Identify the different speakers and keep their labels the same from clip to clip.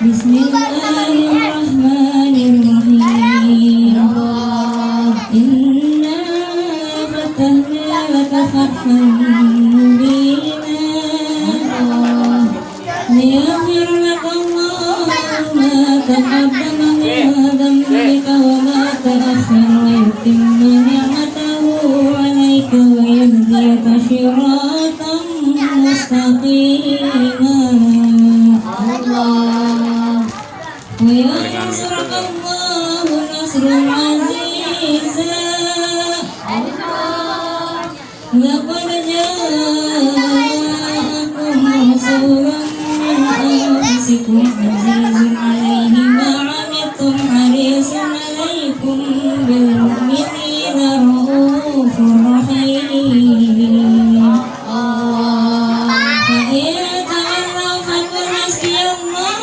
Speaker 1: Bismillahirrahmanirrahim. Inna fatahna laka fathan mubina liyaghfir laka Allahu ma taqaddama min dhanbika wa ma ta'akhkhara wa yutimma ni'matahu 'alayka wa yahdiyaka siratan mustaqima. وينصرك الله نصرا عزيزا لقد جاءكم رسول من أنفسكم عزيز عليه ما عنتم حريص عليكم بالمؤمنين رؤوف رحيم. فإن تولوا فقل حسبي الله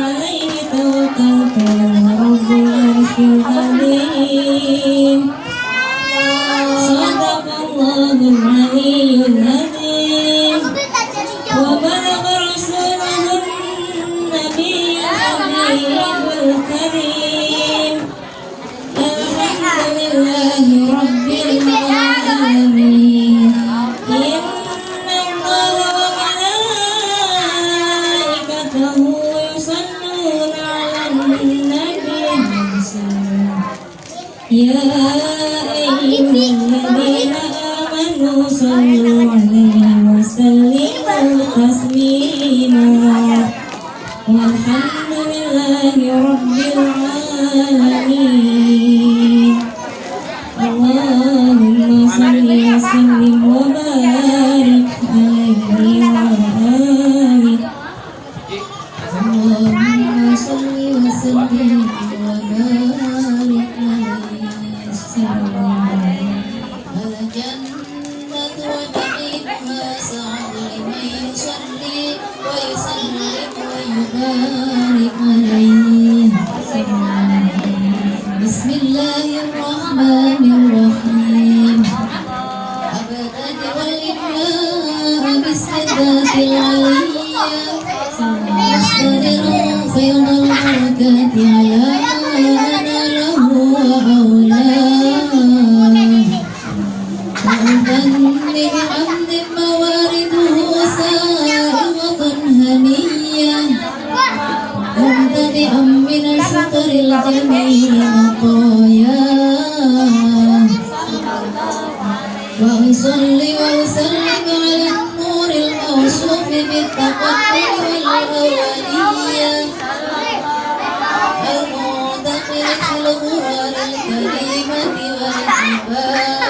Speaker 1: عليه توكلت رب العرش العظيم. صدق الله العلي العظيم وبلغ رسوله النبي الحبيب الكريم. الحمد لله رب العالمين. إن الله وملائكته يصلون على النبي يا أيها الذين آمنوا صلوا عليه وسلموا تسليما. والحمد لله رب العالمين. اللهم صل وسلم وبارك عليه وعلى آله. اللهم صل وسلم وبارك عليه وسلم. الجنة ونعيمها سعد لمن يصلي ويسلم ويبارك عليه. بسم الله الرحمن الرحيم. أبتدئ الإله باسم الذات العلية مصدر فيض البركات على أنا له وأولاه. وأغني بحمد موارده سائغة هنية مبتدئا من الشكر الجميل مطاياه. وأصلي وأسلم على النور الموصوف بالتقدم والأولية المعتقل في الغرار الكريمة والعباد.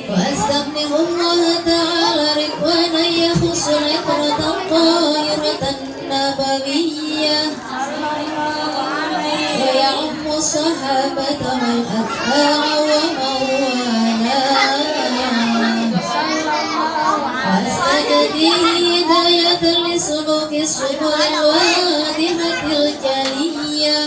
Speaker 1: وأستغفر الله تعالى رضوانا يخص العطرة الطاهرة النبوية ويعم الصحابة والأتباع ومن والاه. وأستجدي هداية لسلوك السبل الواضحة الجلية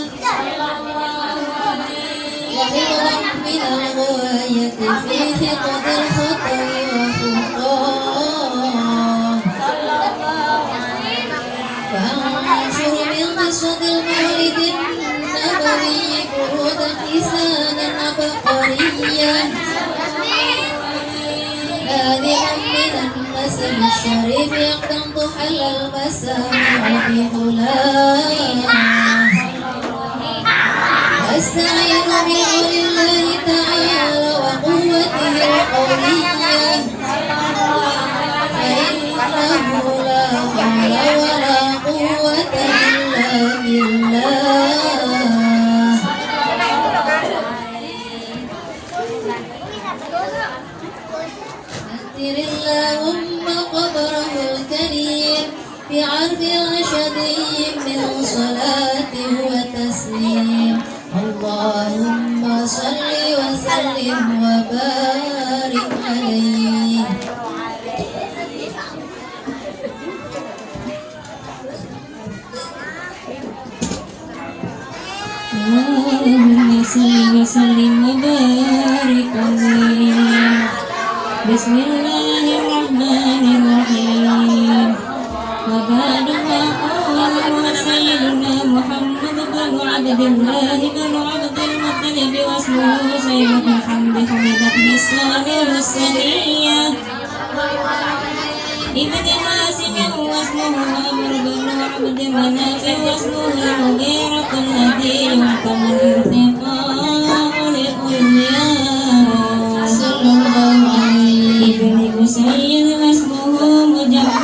Speaker 1: وحفظا من الغواية في ثقة الخطأ وخطاه. فأنشر من قصة المولد النبوي فروضا حسانا عبقريا هادئا من النسب الشريف يقتنط حل المسامع بحلاه. أستعين بعون الله تعالى وقوته القوية فإنه لا حول ولا قوة إلا بالله. أكثر اللهم قدره الكريم بعرف شدي من صلاة وتسليم. اللهم صل وسلم وبارك عليه. اللهم صل وسلم وبارك عليه. بسم الله الرحمن سيدنا محمد بن عبد الله بن عبد المطلب واسمه سيد الحمد حمدت بالصالح السنية ابن هاشم واسمه عمرو بن عبد مناف واسمه المغيرة الذي يعتم الارتقاء لأولياء صلى الله عليه ابن قصي واسمه مجمع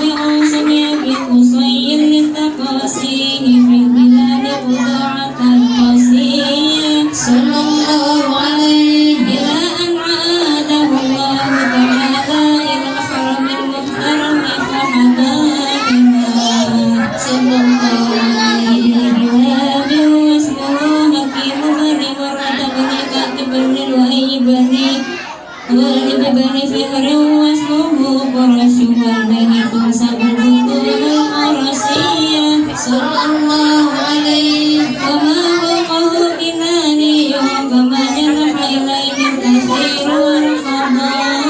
Speaker 1: سمع بقصي للتقاسيه في البلاد قضاعة القاسية صلى الله عليه إلى أن عاده الله تعالى إلى الحرم المحترم فحماهما صلى الله عليه بواب واسمه حكيم بن مرة بن كاتب بن لؤي بن غالب بن فهر واسمه قرش وله تنسب البطون القرشية صلى الله عليه وما فوقه بناني وكما جنح إليه الكثير والقضاء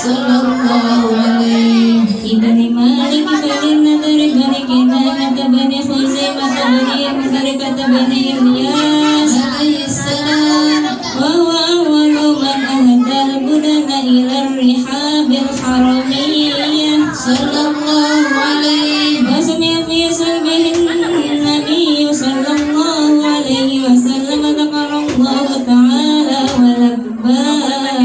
Speaker 1: صلى الله عليه ابن مالك بن النضر بن كنانة بن خزيمة بن مدركة بن إلياس عليه السلام وهو أول من أهدى البدن إلى الرحاب الحرمية صلى الله عليه وسمع في صلبه النبي صلى الله عليه وسلم ذكر الله تعالى ولباه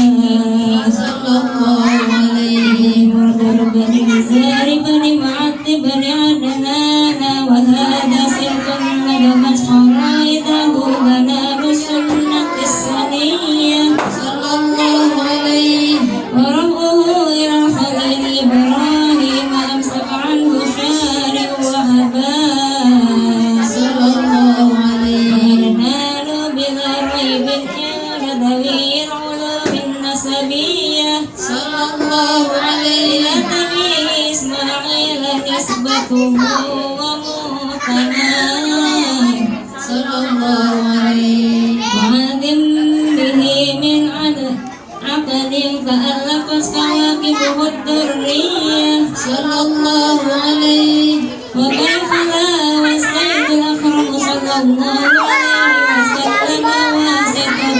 Speaker 1: صلى الله عليه مردر بن نزار بن معد بن عدنان وهذا سلك نجمت خرائده بنان السنة السنية صلى الله عليه ورفعه إلى الخليل إبراهيم أمسك عنه شارع وأباه صلى الله عليه ونالوا بلا ريب يا ذوي العلوم النسبية صلى الله عليه إلى نبي إسماعيل نسبته وموطناه صلى الله عليه وعدم به من عقد كألفت كواكبه الدرية صلى الله عليه وكيف لا والسيد الأكرم صلى الله عليه وسلم واسطة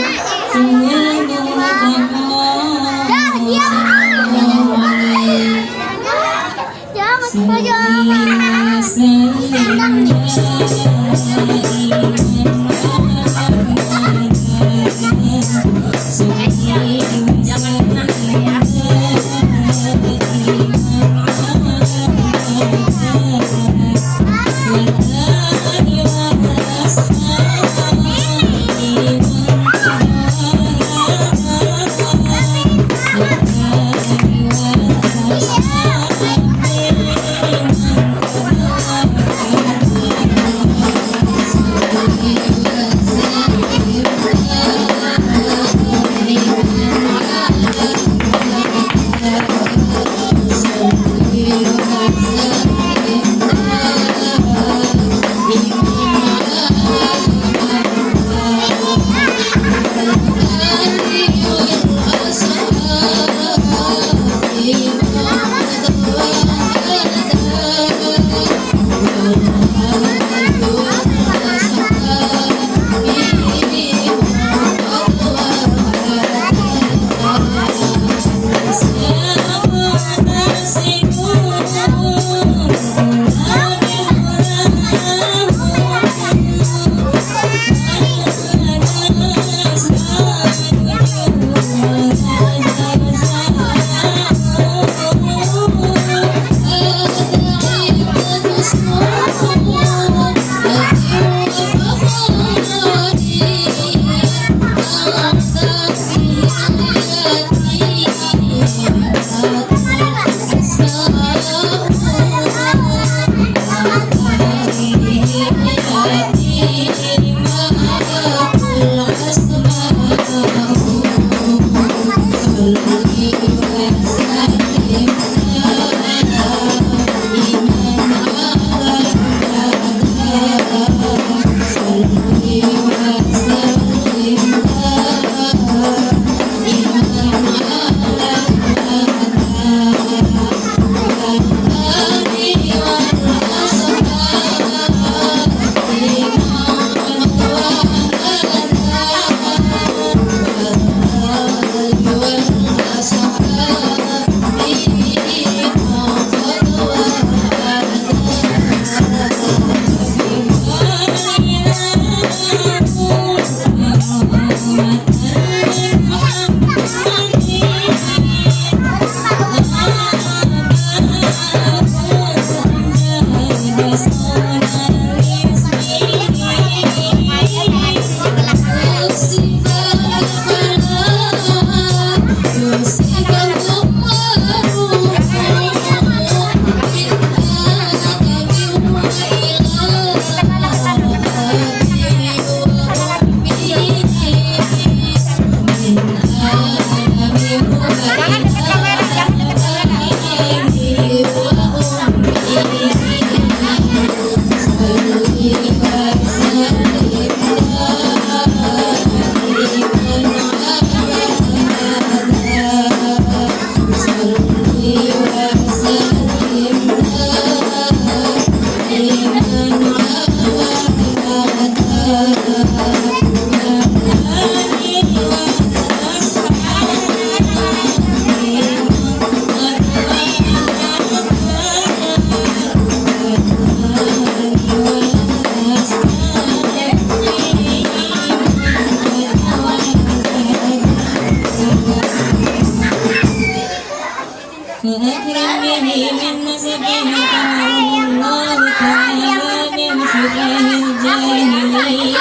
Speaker 1: الذين قالوا الله تعالى من شبه الجاهلية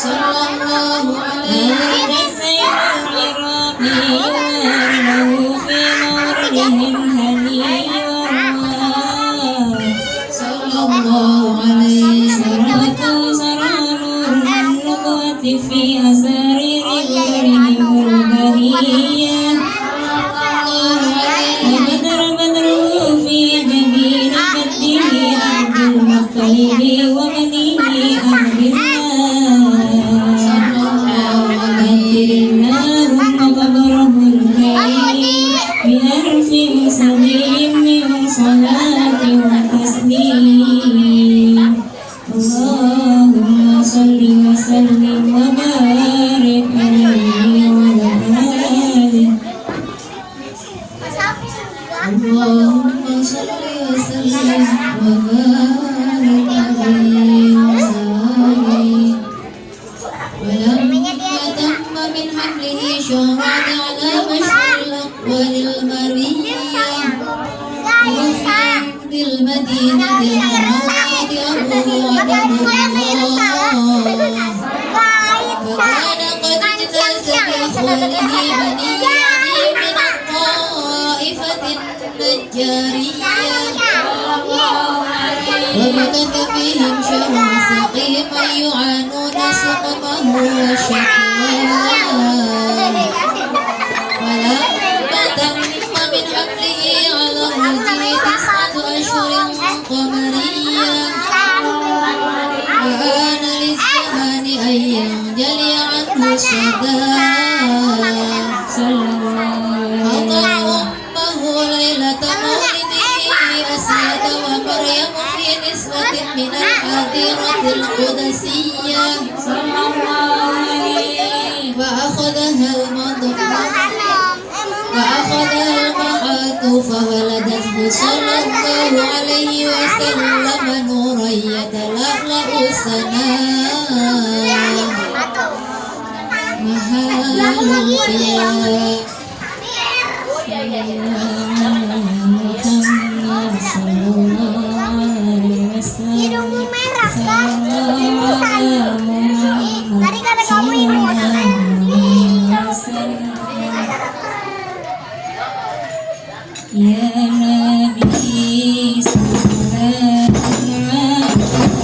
Speaker 2: صلى الله عليه
Speaker 1: الحسين العراقي وارده في موردهم هني والله
Speaker 2: صلى الله عليه
Speaker 1: سرى نور النبوة في أسارير غيرهم البهية بدره في جبين كده عبد المطلب وبنيه أهل الله اللهم قبره الكريم بألف سبيل من صلاة وتسليم اللهم صل وسلم وبارك عليه وعلى آله
Speaker 2: اللهم صل وسلم وبارك عليه وسلم ولما تم من حمله شهران على بشر الأقوال المرية وفي بالمدينة المنورة أبوه عبد الله وكان قد اجتاز بأخوانه بنيه من الطائفة النجارية ومكث فيهم شهر سقيما يعانون سقمه وشكواه ولما تم من حمله على الرجل 9 أشهر قمرية وآن للزمان أن ينجلي عنه الصداع أطع أمه ليلة مولده أسية ومريم في نسوة من الحديرة القدسية فأخذها المحاط فولدته صلى الله عليه وسلم نورا يتلألأ سناه مهالك
Speaker 3: Hidungmu merah kan? Tadi kamu ini
Speaker 1: Ya Nabi sallallahu alaihi wasallam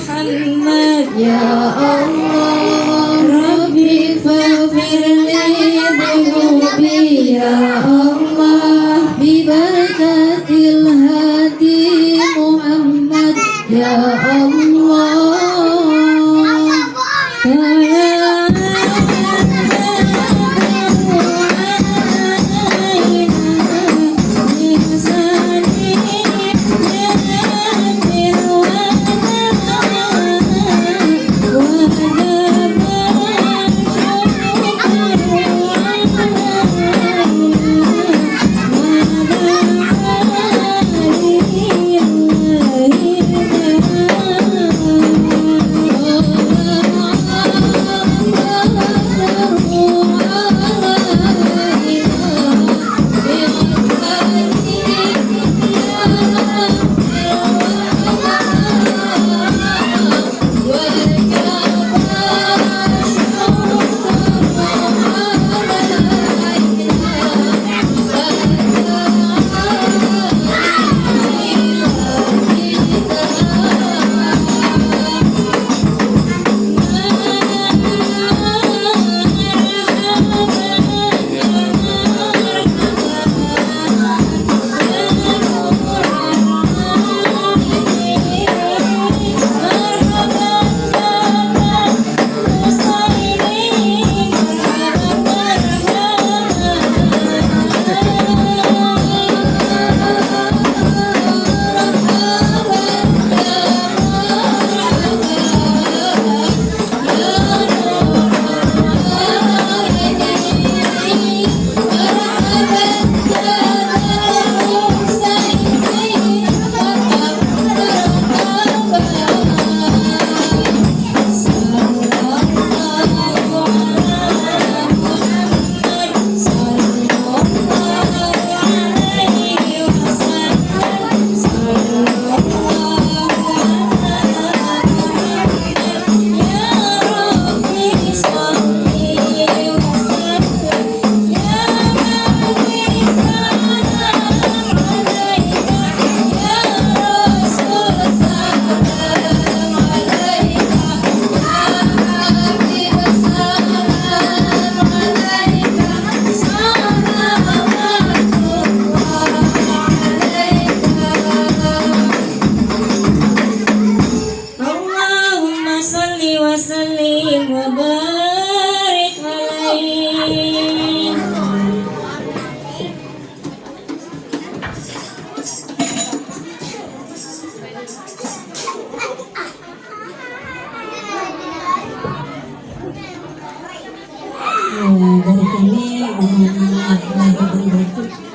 Speaker 1: محمد
Speaker 2: يا الله ربي فاغفر لي ذنوبي يا الله ببركة الهادي محمد يا الله
Speaker 1: وسلم وبارك عليه.
Speaker 4: Dari kami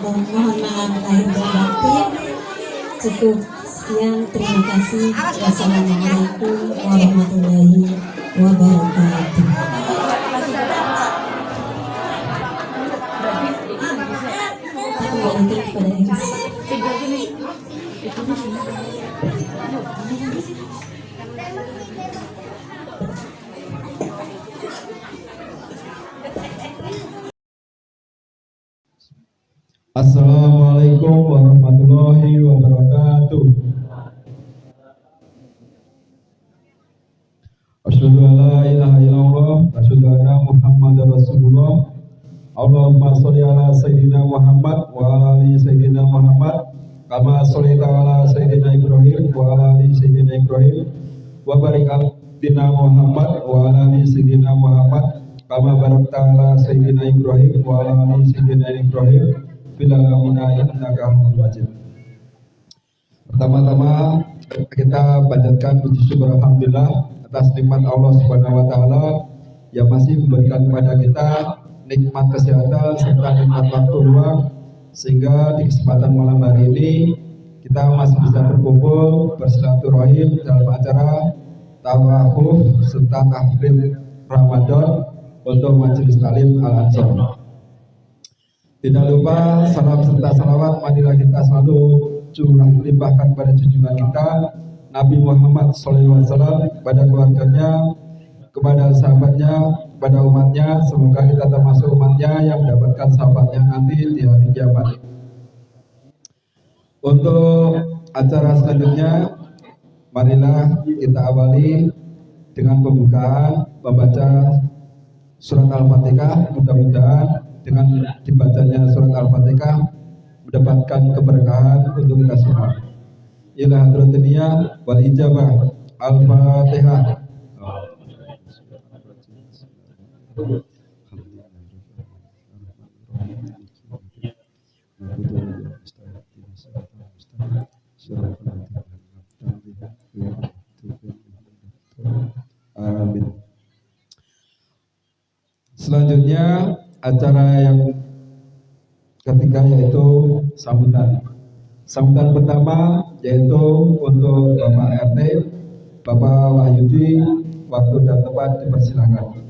Speaker 4: mohon maaf lahir dan batin. Cukup sekian, terima kasih. Wassalamualaikum warahmatullahi wabarakatuh. Kembalikan kepada MC.
Speaker 5: Assalamualaikum warahmatullahi wabarakatuh. Asyhadu an la ilaha illallah wa asyhadu anna Muhammadar Rasulullah. Allahumma sholli ala sayyidina Muhammad wa ala ali sayyidina Muhammad kama shallaita ala sayyidina Ibrahim wa ala ali sayyidina Ibrahim wa barik ala sayyidina Muhammad wa ala ali sayyidina Muhammad kama barakta ala sayyidina Ibrahim wa ala ali sayyidina Ibrahim fil alamin innaka Hamidum Majid. Pertama-tama kita panjatkan puji syukur alhamdulillah atas nikmat Allah Subhanahu wa taala yang masih memberikan kepada kita nikmat kesehatan serta nikmat waktu luang sehingga di kesempatan malam hari ini kita masih bisa berkumpul bersilaturahim dalam acara tawafuf serta tahfidz Ramadan untuk Majelis Talim Al-Ansor. Tidak lupa salam serta salawat marilah kita selalu curah limpahkan pada junjungan kita Nabi Muhammad SAW, kepada keluarganya, kepada sahabatnya, kepada umatnya. Semoga kita termasuk umatnya yang mendapatkan sahabatnya nanti di hari kiamat. Untuk acara selanjutnya marilah kita awali dengan pembukaan membaca surat Al-Fatihah. Mudah-mudahan dengan dibacanya surat Al-Fatihah mendapatkan keberkahan untuk kita semua. Ila hadratin niyah wal ijabah. Al-Fatihah. Amin. Selanjutnya acara yang ketiga yaitu sambutan. Sambutan pertama yaitu untuk Bapak RT, Bapak Wahyudi, waktu dan tempat dipersilakan.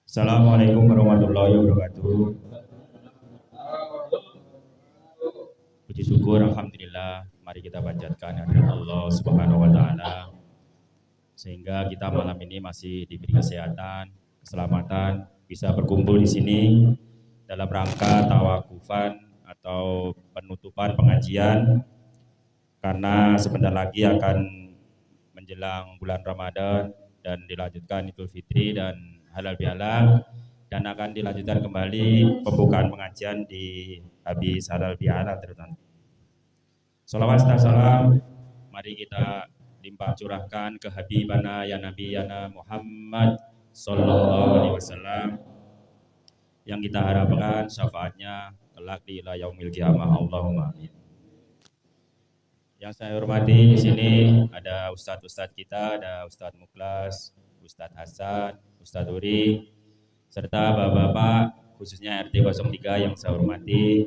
Speaker 6: Assalamualaikum warahmatullahi wabarakatuh. Puji syukur, alhamdulillah. Mari kita panjatkan kehadirat Allah Subhanahu wa taala sehingga kita malam ini masih diberi kesehatan, keselamatan, bisa berkumpul di sini dalam rangka tawakufan atau penutupan pengajian, karena sebentar lagi akan menjelang bulan Ramadan dan dilanjutkan Idul Fitri dan halal bihalal, dan akan dilanjutkan kembali pembukaan pengajian di habis halal bihalal terutama. Salawat serta salam mari kita limpah curahkan ke habibana ya nabiyana Muhammad sallallahu alaihi wasallam yang kita harapkan syafaatnya kelak di yaumil qiyamah. Allahumma amin. Yang saya hormati di sini ada ustadz-ustadz kita, ada Ustadz Muklas, Ustadz Hasan, Ustadz Uri, serta bapak-bapak khususnya RT 03 yang saya hormati,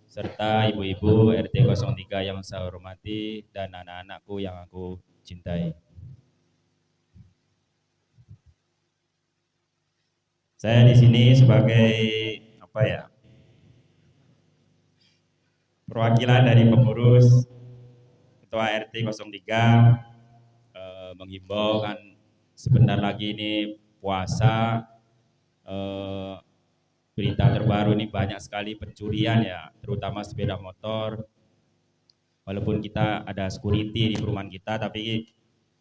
Speaker 6: serta ibu-ibu RT 03 yang saya hormati, dan anak-anakku yang aku cintai. Saya di sini sebagai perwakilan dari pengurus Ketua RT 03 menghimbau, kan sebentar lagi ini puasa, berita terbaru ini banyak sekali pencurian ya, terutama sepeda motor. Walaupun kita ada security di perumahan kita, tapi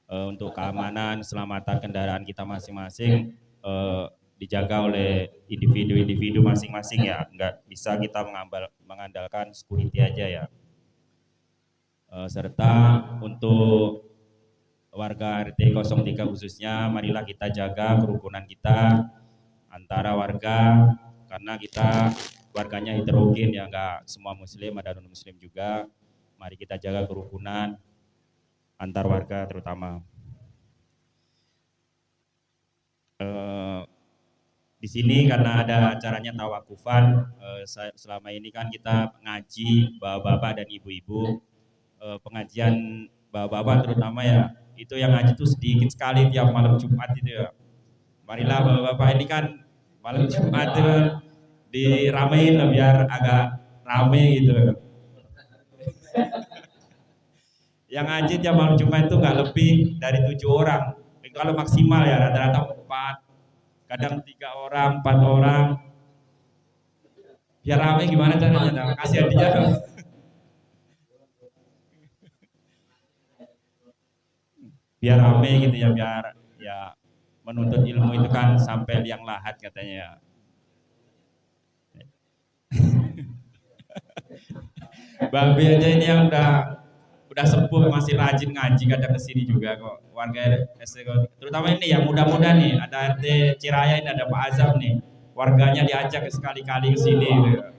Speaker 6: untuk keamanan, keselamatan kendaraan kita masing-masing dijaga oleh individu-individu masing-masing ya, nggak bisa kita mengandalkan security aja ya. Serta untuk warga RT 03 khususnya, marilah kita jaga kerukunan kita antara warga, karena kita warganya heterogen ya, nggak semua muslim, ada non muslim juga. Mari kita jaga kerukunan antar warga terutama. Di sini karena ada acaranya tawakufan, selama ini kan kita ngaji bapak-bapak dan ibu-ibu, pengajian bapak-bapak terutama ya, itu yang ngaji itu sedikit sekali tiap malam Jumat itu ya. Marilah bapak-bapak ini kan malam Jumat itu diramein biar agak rame gitu. Yang ngaji tiap malam Jumat itu nggak lebih dari 7 orang. Kalau maksimal ya rata-rata 4, kadang 3 orang, 4 orang. Biar rame gimana caranya? Kasih hadiah dong. Biar rame gitu ya, biar ya menuntut ilmu itu kan sampai liang lahat katanya ya. Babi aja ini yang udah sepuh masih rajin ngaji, kadang kesini juga kok. Warga RT, terutama ini yang muda-muda nih, ada RT Ciraya ini, ada Pak Azam nih, warganya diajak sekali-kali kesini gitu.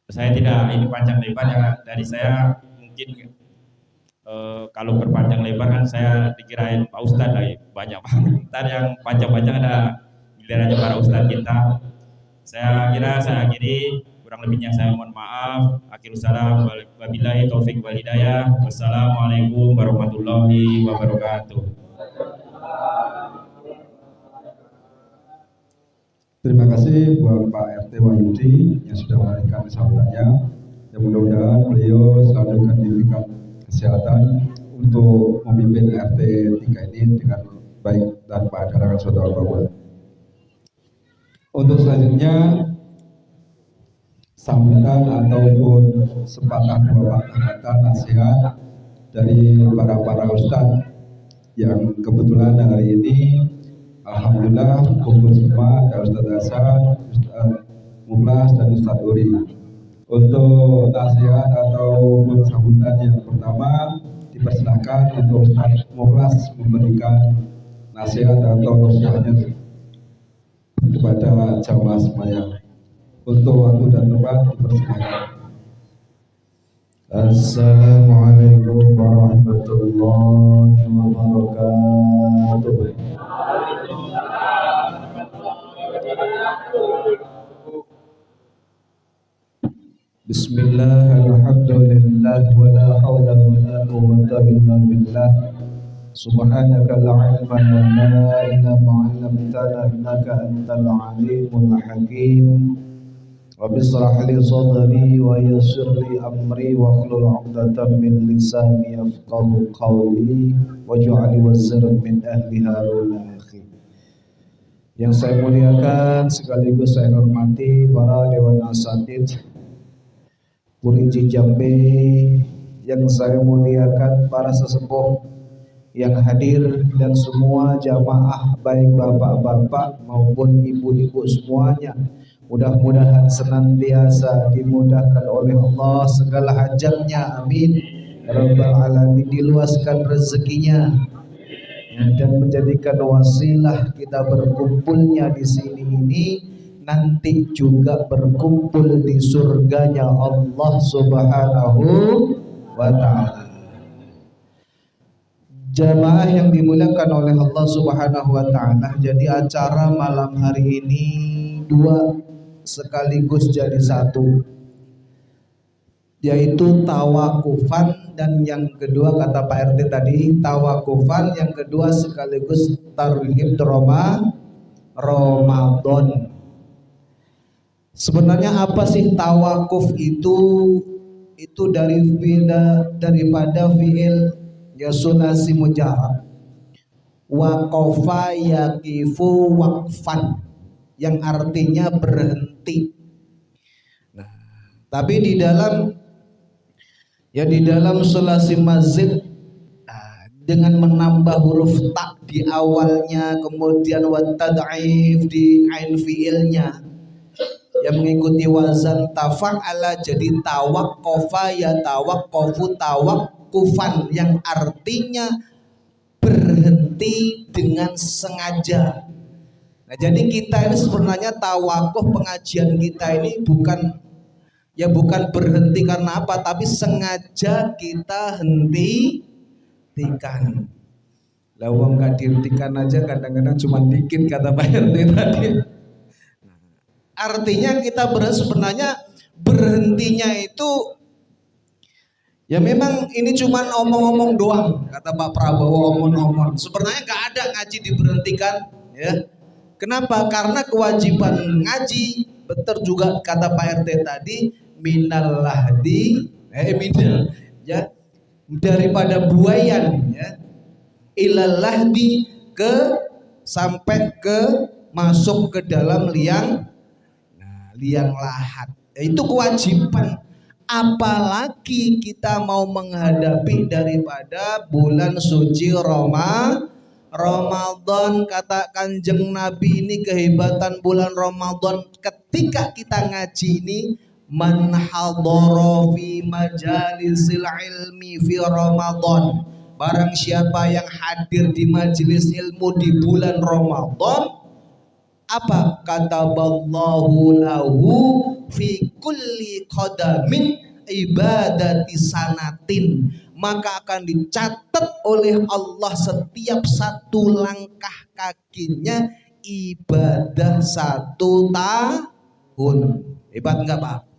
Speaker 6: Saya tidak ini panjang lebar ya, dari saya mungkin kalau berpanjang lebar kan saya dikirain Pak Ustadz lagi, banyak banget. Ntar yang panjang-panjang ada gilirannya para Ustadz kita. Saya akhiri, kurang lebihnya saya mohon maaf. Akhirussalam, wabillahi taufik wal hidayah. Wassalamualaikum warahmatullahi wabarakatuh.
Speaker 5: Terima kasih buat Pak RT Wahyudi yang sudah memberikan sambutannya. Dan mudah-mudahan beliau selalu akan diberikan kesehatan untuk memimpin RT 3 ini dengan baik tanpa ada halangan suatu apapun. Untuk selanjutnya sambutan ataupun sepatah dua patah kata nasihat dari para ustadz yang kebetulan hari ini alhamdulillah kumpul semua, ada Ustadz Hasan, Ustadz Mukhlas dan Ustadz Uri. Untuk nasihat ataupun sambutan yang pertama dipersilakan untuk Ustadz Mukhlas memberikan nasihat atau nasihatnya kepada jamaah semuanya. Untuk waktu dan tempat dipersilakan.
Speaker 7: Assalamualaikum warahmatullahi wabarakatuh. Bismillah, alhamdulillah, wa la hawla wa la quwwata illa billah. Subhanaka la ilma lana illa ma 'allamtana innaka antal alimul hakim. Rabbi shrah li sadri wa yassir li amri wa hlul 'uqdatam min lisani yafqahu qawli waj'al wazran min ahli Harun akhi. Yang saya muliakan sekaligus saya hormati para dewan asatidz Puriji Jambe, yang saya muliakan para sesepuh yang hadir dan semua jamaah baik bapak-bapak maupun ibu-ibu semuanya. Mudah-mudahan senantiasa dimudahkan oleh Allah segala hajatnya, amin ya rabbal alamin. Diluaskan rezekinya dan menjadikan wasilah kita berkumpulnya di sini ini nanti juga berkumpul di surganya Allah Subhanahu wa ta'ala. Jamaah yang dimuliakan oleh Allah Subhanahu wa ta'ala, jadi acara malam hari ini dua sekaligus jadi satu, yaitu tawakufan, dan yang kedua kata Pak RT tadi tawakufan, yang kedua sekaligus tarhib Ramadan. Sebenarnya apa sih tawakuf itu? Itu daripada fi'il yasunasi mujarab, waqafa yaqifu waqfan, yang artinya berhenti. Nah, tapi di dalam sulasi mazid dengan menambah huruf ta di awalnya, kemudian wa tad'if di ain fi'ilnya yang mengikuti wazan tafa'ala, jadi tawaqqafa ya tawaqqafu tawaqqufan, yang artinya berhenti dengan sengaja. Nah, jadi kita ini sebenarnya tawakuf pengajian kita ini bukan berhenti karena apa, tapi sengaja kita hentikan. Lah wong gak dihentikan aja kadang-kadang cuma dikit, kata Pak RT tadi. Artinya kita sebenarnya berhentinya itu ya memang ini cuma omong-omong doang, kata Pak Prabowo, omong-omong. Sebenarnya gak ada ngaji diberhentikan, ya. Kenapa? Karena kewajiban ngaji, betul juga kata Pak RT tadi, minal lahdi, ya, daripada buayan, ya, ilal lahdi, sampai ke masuk ke dalam liang lahat. Itu kewajiban. Apalagi kita mau menghadapi daripada bulan suci Ramadan. Kata Kanjeng Nabi, ini kehebatan bulan Ramadan. Ketika kita ngaji ini, man hadara fi majalisil ilmi fi Ramadan, barang siapa yang hadir di majelis ilmu di bulan Ramadan, apa kata Allahu lahu fi kulli qadamin ibadati sanatin, maka akan dicatat oleh Allah setiap satu langkah kakinya ibadah 1 tahun. Hebat enggak Pak?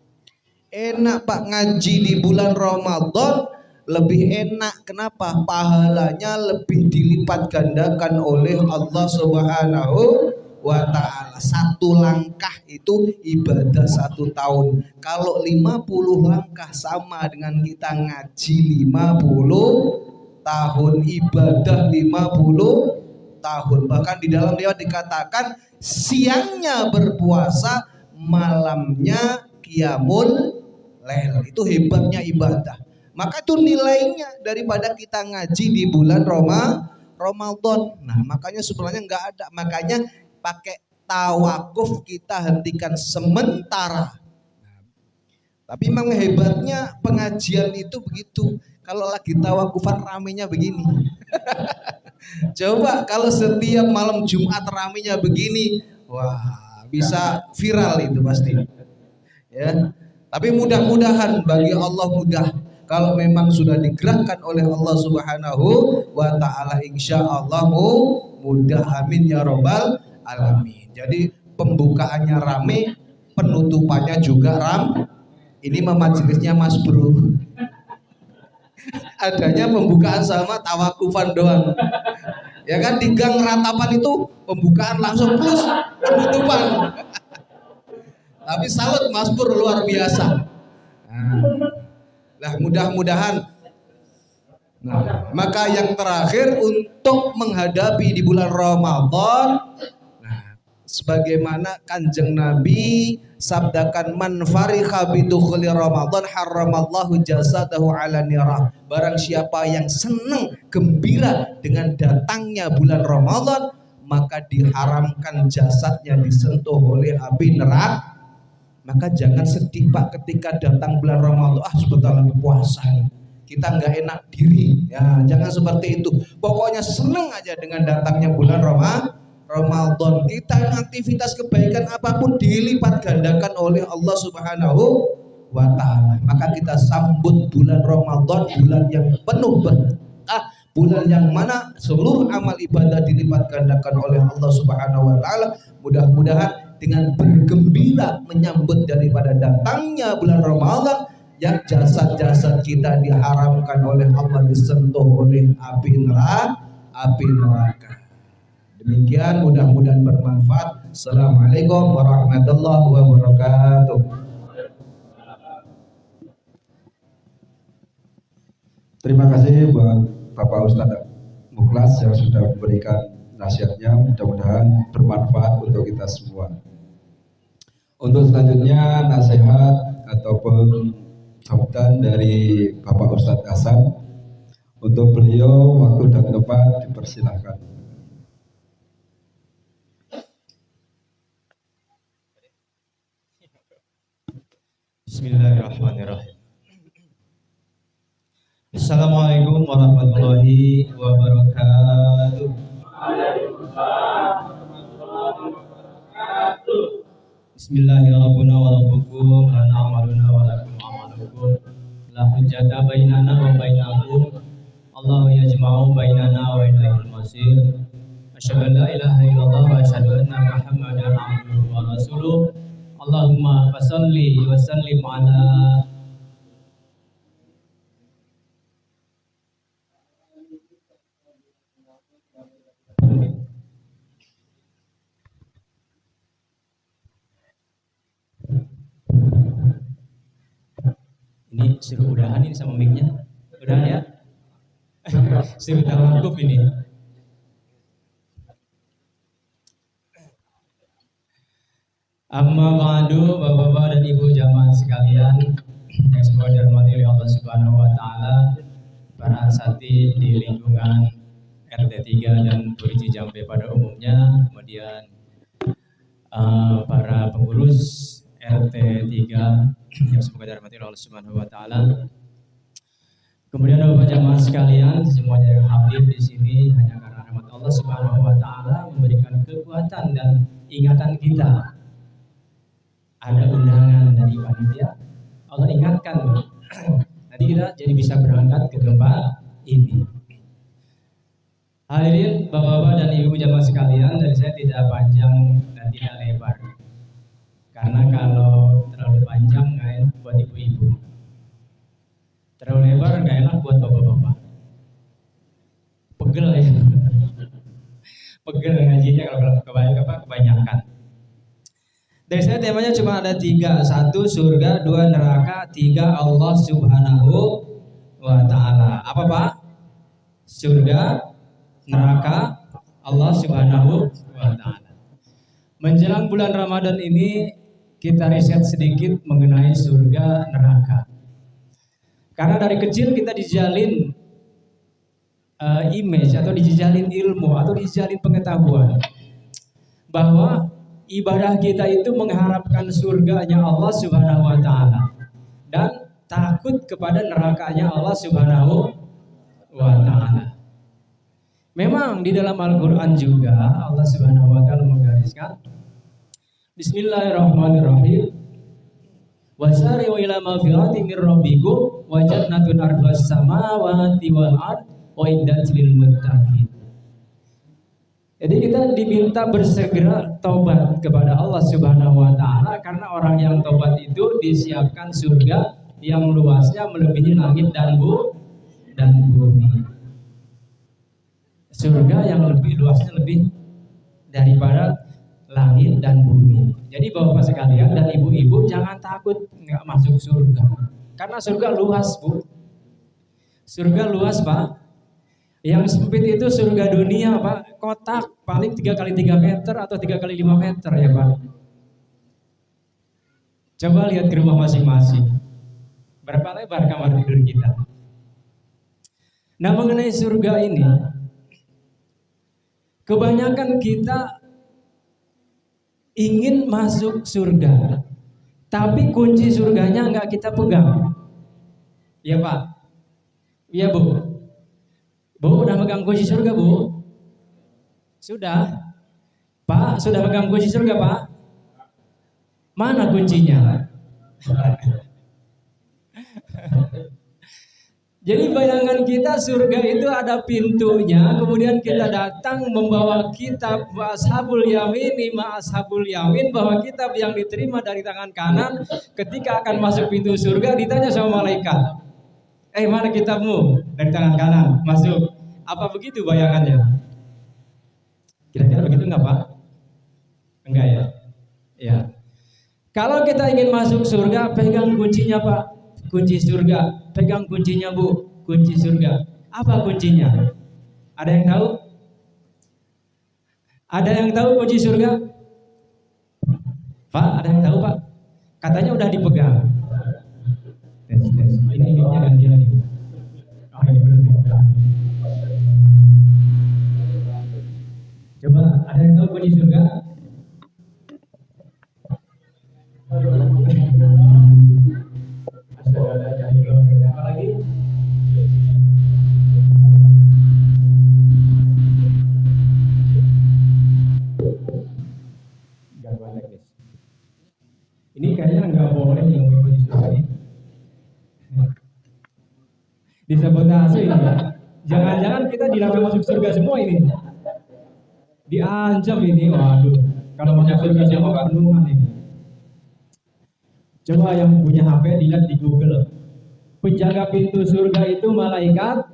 Speaker 7: Enak Pak, ngaji di bulan Ramadan lebih enak. Kenapa? Pahalanya lebih dilipat gandakan oleh Allah Subhanahu wa ta'ala. Satu langkah itu ibadah 1 tahun. Kalau 50 langkah sama dengan kita ngaji 50 tahun, ibadah 50 tahun. Bahkan di dalam riwayat dikatakan siangnya berpuasa, malamnya qiyamul lail. Itu hebatnya ibadah. Maka itu nilainya daripada kita ngaji di bulan Ramadan. Nah, makanya sebenarnya nggak ada. Makanya pakai tawakuf kita hentikan sementara. Tapi memang hebatnya pengajian itu begitu. Kalau lagi tawakufan ramenya begini. Coba kalau setiap malam Jumat ramenya begini, wah bisa viral itu pasti. Ya. Tapi mudah-mudahan bagi Allah mudah. Kalau memang sudah digerakkan oleh Allah Subhanahu wa ta'ala, insya Allah mudah, amin ya robbal alamin. Jadi pembukaannya rame, penutupannya juga Ini majelisnya Mas Bro. Adanya pembukaan sama tawakufan doang. Ya kan di gang ratapan itu pembukaan langsung plus penutupan. Tapi salut Mas Pur, luar biasa. Nah, mudah-mudahan. Nah, maka yang terakhir untuk menghadapi di bulan Ramadan, nah, sebagaimana Kanjeng Nabi sabdakan, man fariha bidukhuli Ramadan haramallahu jasadahu ala nirah. Barang siapa yang senang gembira dengan datangnya bulan Ramadan, maka diharamkan jasadnya disentuh oleh api neraka. Maka jangan sedih Pak ketika datang bulan Ramadan, sebentar lagi puasa kita nggak enak diri. Ya, jangan seperti itu. Pokoknya senang aja dengan datangnya bulan Ramadan. Kita aktivitas kebaikan apapun dilipat gandakan oleh Allah Subhanahu wa ta'ala. Maka kita sambut bulan Ramadan, bulan yang penuh berkah, bulan yang mana seluruh amal ibadah dilipat gandakan oleh Allah Subhanahu wa ta'ala. Mudah-mudahan dengan bergembira menyambut daripada datangnya bulan Ramadan, yang jasad-jasad kita diharamkan oleh Allah disentuh oleh api neraka. Demikian, mudah-mudahan bermanfaat. Assalamualaikum warahmatullahi wabarakatuh.
Speaker 5: Terima kasih buat Bapak Ustadz Mukhlas yang sudah memberikan nasihatnya, mudah-mudahan bermanfaat untuk kita semua. Untuk selanjutnya nasihat ataupun sambutan dari Bapak Ustadz Hasan, untuk beliau waktu dan tempat dipersilahkan.
Speaker 8: Bismillahirrahmanirrahim. Assalamualaikum warahmatullahi wabarakatuh. Bismillahirrahmanirrahim. Wa rabbukum lana amaluna wa lakum amalukum. La hujjata bainana wa bainakum. Allahu yajma'u bainana wa ilaihil masir. Asyhadu an la ilaha illallah wa asyhadu anna Muhammadan abduhu wa rasuluh. Allahumma fasholli wa sallim ala ini suruh udahan ini sama mic-nya. Udahan ya. Suruh tawakuf ini. Amma ba'du, Bapak-bapak dan Ibu jamaah sekalian yang semoga dirahmati oleh Allah Subhanahu wa taala, para asatidz di lingkungan RT 3 dan Puriji Jambe pada umumnya, kemudian para pengurus RT 3 yang semoga dirahmati oleh Allah Subhanahu wa taala. Kemudian Bapak jamaah sekalian, semuanya yang hadir di sini hanya karena rahmat Allah Subhanahu wa taala memberikan kekuatan dan ingatan kita. Ada undangan dari panitia, Allah ingatkan nanti kita jadi bisa berangkat ke tempat ini. Hadirin Bapak-bapak dan Ibu jamaah sekalian, dari saya tidak panjang dan tidak lebar. Karena kalau terlalu panjang nggak enak buat ibu-ibu, terlalu lebar nggak enak buat bapak-bapak. Pegel ya. Pegel ngajinya kalau kebanyakan. Dari saya temanya cuma ada 3, 1 surga, 2 neraka, 3 Allah Subhanahu wa Ta'ala. Apa Pak? Surga, neraka, Allah Subhanahu wa Ta'ala. Menjelang bulan Ramadan ini kita riset sedikit mengenai surga, neraka. Karena dari kecil kita dijalin image atau dijalin ilmu atau dijalin pengetahuan bahwa ibadah kita itu mengharapkan surganya Allah Subhanahu wa Ta'ala dan takut kepada nerakanya Allah Subhanahu wa Ta'ala. Memang di dalam Al-Qur'an juga Allah Subhanahu wa Ta'ala menggariskan Bismillahirrahmanirrahim. Wasari'u ila magfiratin mir rabbikum wa jannatun ardhas samawati wal ard wa iddat lil muttaqin. Jadi kita diminta bersegera taubat kepada Allah Subhanahu wa Ta'ala karena orang yang taubat itu disiapkan surga yang luasnya melebihi langit dan bumi. Surga yang lebih luasnya lebih daripada langit dan bumi. Jadi Bapak sekalian dan ibu-ibu jangan takut nggak masuk surga. Karena surga luas, Bu. Surga luas, Pak. Yang sempit itu surga dunia, Pak. Kotak paling 3 kali 3 meter atau 3 kali 5 meter ya, Pak. Coba lihat ke rumah masing-masing. Berapa lebar kamar tidur kita? Nah, mengenai surga ini, kebanyakan kita ingin masuk surga, tapi kunci surganya nggak kita pegang. Ya, Pak? Iya, Bu? Bu, udah megang kunci surga, Bu? Sudah. Pak, sudah megang kunci surga, Pak? Mana kuncinya? Jadi bayangan kita surga itu ada pintunya, kemudian kita datang membawa kitab Ashabul Yamin, Ashabul Yamin, bahwa kitab yang diterima dari tangan kanan ketika akan masuk pintu surga ditanya sama malaikat, mana kitabmu? Dari tangan kanan, masuk. Apa begitu bayangannya? Kira-kira begitu enggak, Pak? Enggak ya? Ya. Kalau kita ingin masuk surga, pegang kuncinya, Pak. Kunci surga. Pegang kuncinya, Bu. Kunci surga. Apa kuncinya? Ada yang tahu? Ada yang tahu kunci surga? Pak, ada yang tahu, Pak? Katanya udah dipegang. Tes. Ini ganti lagi. Ini belum dipegang. Coba, ada yang tahu kunci surga? Apa lagi? Gangguan teknis. Ini kayaknya nggak boleh yang kunci surga ini. Disabotase ini ya. Jangan-jangan kita dilarang masuk surga semua ini. Diancam ini, waduh. Kalau masuk surga semua nggak penuhan ini. Coba yang punya HP dilihat di Google. Penjaga pintu surga itu malaikat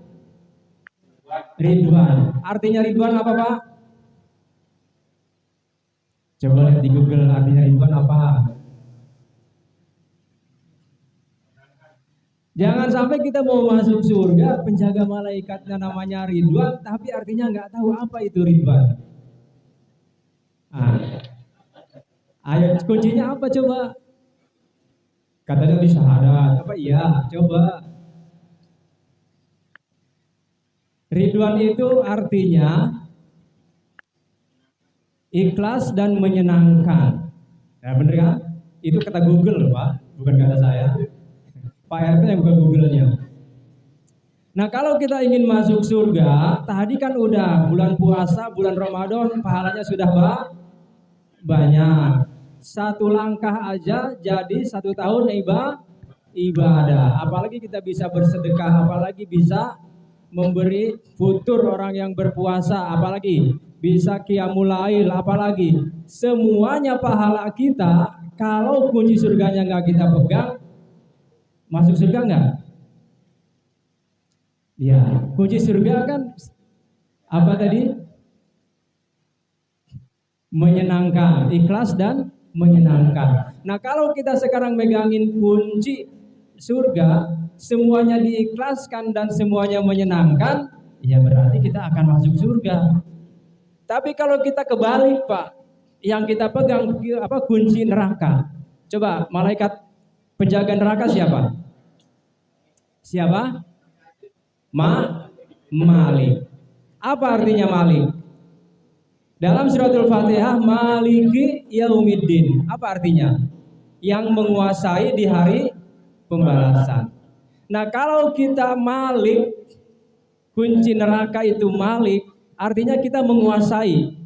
Speaker 8: Ridwan. Artinya Ridwan apa, Pak? Coba lihat di Google artinya Ridwan apa? Jangan sampai kita mau masuk surga, penjaga malaikatnya namanya Ridwan, tapi artinya nggak tahu apa itu Ridwan. Ayat kuncinya apa coba? Katanya di syahadat. Apa iya? Coba. Ridwan itu artinya ikhlas dan menyenangkan. Ya bener kan? Itu kata Google, Pak, bukan kata saya. Pak RT yang buka Google-nya. Nah, kalau kita ingin masuk surga, tadi kan udah bulan puasa, bulan Ramadan, pahalanya sudah banyak. Satu langkah aja jadi 1 tahun ibadah. Apalagi kita bisa bersedekah, apalagi bisa memberi futur orang yang berpuasa, apalagi bisa qiyamul lail, apalagi semuanya pahala kita. Kalau kunci surganya nggak kita pegang, masuk surga nggak? Ya, kunci surga kan apa tadi? menyenangkan, ikhlas dan menyenangkan. Nah, kalau kita sekarang megangin kunci surga, semuanya diikhlaskan dan semuanya menyenangkan, ya berarti kita akan masuk surga. Tapi kalau kita kebalik, Pak, yang kita pegang kunci neraka. Coba malaikat penjaga neraka siapa? Siapa? Malik. Apa artinya Malik? Dalam suratul Fatihah, Maliki Yaumiddin. Apa artinya? Yang menguasai di hari pembalasan. Nah, kalau kita Malik, kunci neraka itu Malik, artinya kita menguasai.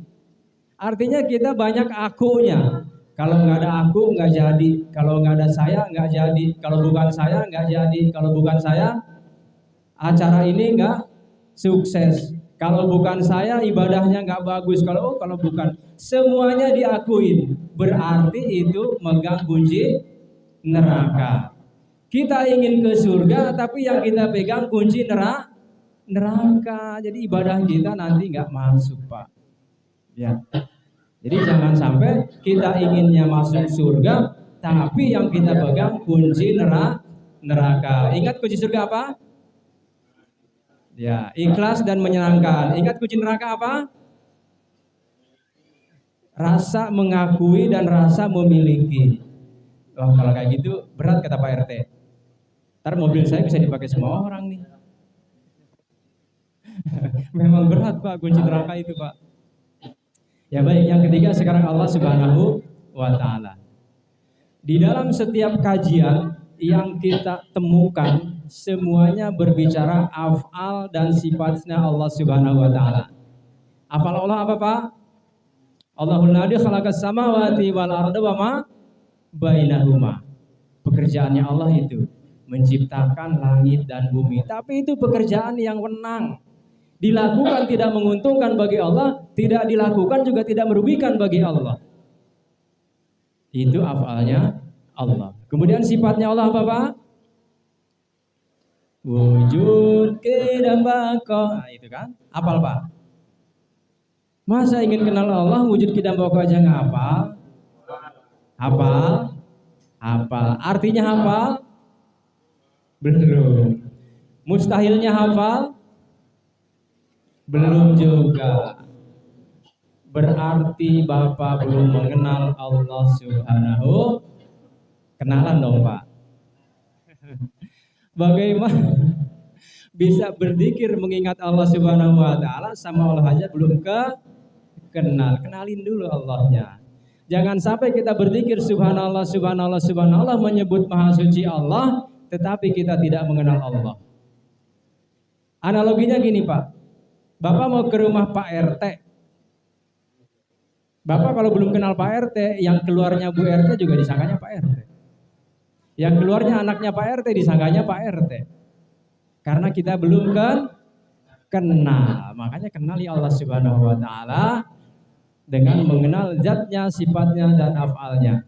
Speaker 8: Artinya kita banyak akunya. Kalau nggak ada aku nggak jadi. Kalau nggak ada saya nggak jadi. Kalau bukan saya nggak jadi. Kalau bukan saya acara ini nggak sukses. Kalau bukan saya ibadahnya nggak bagus. Kalau bukan, semuanya diakuin. Berarti itu megang kunci neraka. Kita ingin ke surga, tapi yang kita pegang kunci neraka. Jadi ibadah kita nanti nggak masuk, Pak. Ya. Jadi jangan sampai kita inginnya masuk surga, tapi yang kita pegang kunci neraka. Ingat kunci surga apa? Ya, ikhlas dan menyenangkan. Ingat kunci neraka apa? Rasa mengakui dan rasa memiliki. Wah, kalau kayak gitu berat kata Pak RT. Ntar mobil saya bisa dipakai semua orang nih. Memang berat, Pak, kunci neraka itu, Pak. Ya baik, yang ketiga sekarang Allah Subhanahu wa Ta'ala. Di dalam setiap kajian yang kita temukan, semuanya berbicara af'al dan sifatnya Allah Subhanahu wa Ta'ala. Af'al Allah apa, Pak? Allahul ladzi khalaqas samawati wal arda wa ma bainahuma. Pekerjaannya Allah itu menciptakan langit dan bumi. Tapi itu pekerjaan yang wenang. Dilakukan tidak menguntungkan bagi Allah, tidak dilakukan juga tidak merugikan bagi Allah. Itu afalnya Allah. Kemudian sifatnya Allah apa, Pak? Wujud qidam baqa. Nah, itu kan? Hafal, Pak? Masa ingin kenal Allah wujud qidam baqa aja nggak hafal? Hafal. Artinya hafal? Belum. Mustahilnya hafal? Belum juga. Berarti Bapak belum mengenal Allah Subhanahu. Kenalan dong, Pak. Bagaimana bisa berzikir mengingat Allah Subhanahu wa Ta'ala sama Allah aja belum kenal. Kenalin dulu Allahnya. Jangan sampai kita berzikir subhanallah subhanallah subhanallah menyebut maha suci Allah, tetapi kita tidak mengenal Allah. Analoginya gini, Pak. Bapak mau ke rumah Pak RT. Bapak kalau belum kenal Pak RT, yang keluarnya Bu RT juga disangkanya Pak RT. Yang keluarnya anaknya Pak RT disangkanya Pak RT. Karena kita belum kenal. Makanya kenali Allah Subhanahu wa Ta'ala dengan mengenal zatnya, sifatnya, dan af'alnya.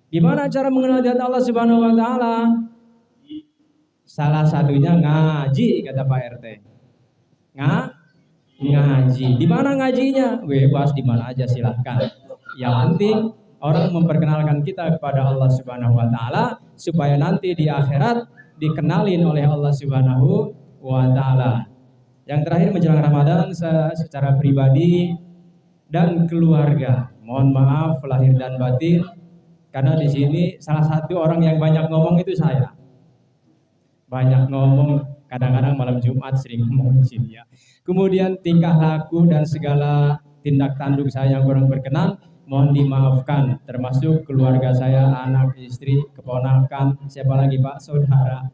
Speaker 8: Gimana cara mengenal zat Allah Subhanahu wa Ta'ala? Salah satunya ngaji, kata Pak RT. Ngaji. Di mana ngajinya? Bebas di mana aja silahkan. Yang penting orang memperkenalkan kita kepada Allah Subhanahu wa Ta'ala supaya nanti di akhirat dikenalin oleh Allah Subhanahu wa Ta'ala. Yang terakhir menjelang Ramadan secara pribadi dan keluarga. Mohon maaf lahir dan batin karena di sini salah satu orang yang banyak ngomong itu saya. Banyak ngomong, kadang-kadang malam Jumat sering ngomong di sini ya. Kemudian tingkah laku dan segala tindak tanduk saya yang kurang berkenan, mohon dimaafkan, termasuk keluarga saya, anak, istri, keponakan, siapa lagi Pak, saudara,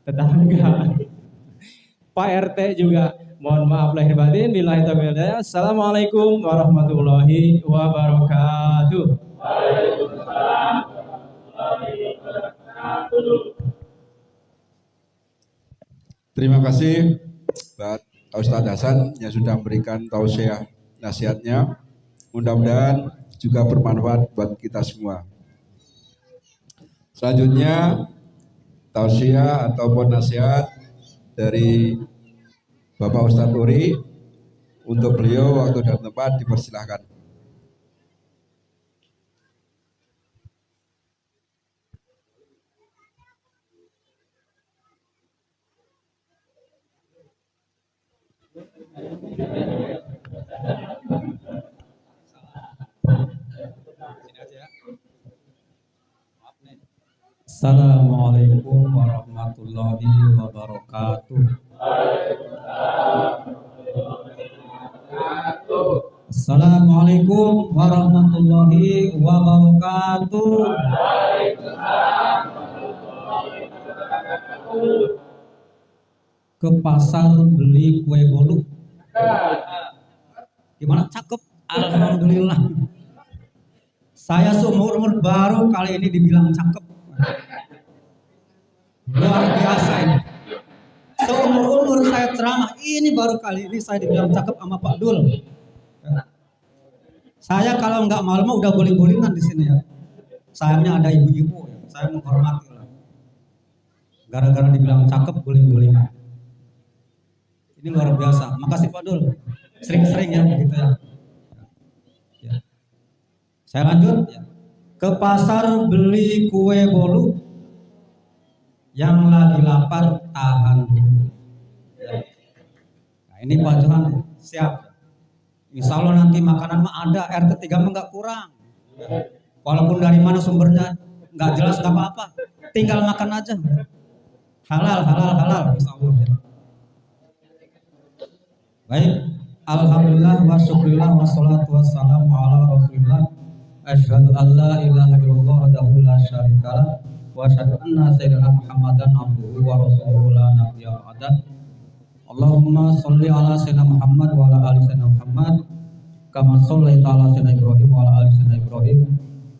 Speaker 8: tetangga, Pak RT juga, mohon maaf lahir batin. Billahi taufiq wal hidayah. Assalamualaikum warahmatullahi wabarakatuh. Waalaikumsalam warahmatullahi wabarakatuh.
Speaker 5: Terima kasih Pak Ustadz Hasan yang sudah memberikan tausiah nasihatnya. Mudah-mudahan juga bermanfaat buat kita semua. Selanjutnya tausiah ataupun nasihat dari Bapak Ustadz Uri. Untuk beliau waktu dan tempat dipersilahkan.
Speaker 8: Assalamualaikum warahmatullahi wabarakatuh. Assalamualaikum warahmatullahi wabarakatuh. Ke pasar beli kue bolu. Gimana? Cakep? Alhamdulillah. Saya seumur umur baru kali ini dibilang cakep. Luar biasa ini. Seumur umur saya ceramah, ini baru kali ini saya dibilang cakep sama Pak Dul. Saya kalau nggak malam udah guling-gulingan di sini ya. Sayangnya ada ibu-ibu, ya. Saya menghormati lah. Gara-gara dibilang cakep guling-gulingan. Ini luar biasa. Makasih Pak Dul. Sering-sering ya begitu ya. Ya. Saya lanjut. Ya. Ke pasar beli kue bolu. Yang lagi lapar tahan dulu. Ya. Nah, ini Pak Johan siap. Insya Allah nanti makanan mah ada, RT 3 mah nggak kurang. Walaupun dari mana sumbernya nggak jelas nggak apa-apa, tinggal makan aja. Halal, Insya Allah. Baik, alhamdulillah wa syukurillah wa salatu wassalamu ala rasulillah. Asyhadu an la ilaha illallah wahdahu la syarikalah wa asyhadu anna sayyidina Muhammadan abduhu wa rasuluhu la nabiyya ba'dah. Allahumma sholli ala sayyidina Muhammad wa ala ali sayyidina Muhammad kama shollaita ala sayyidina Ibrahim wa ala ali sayyidina Ibrahim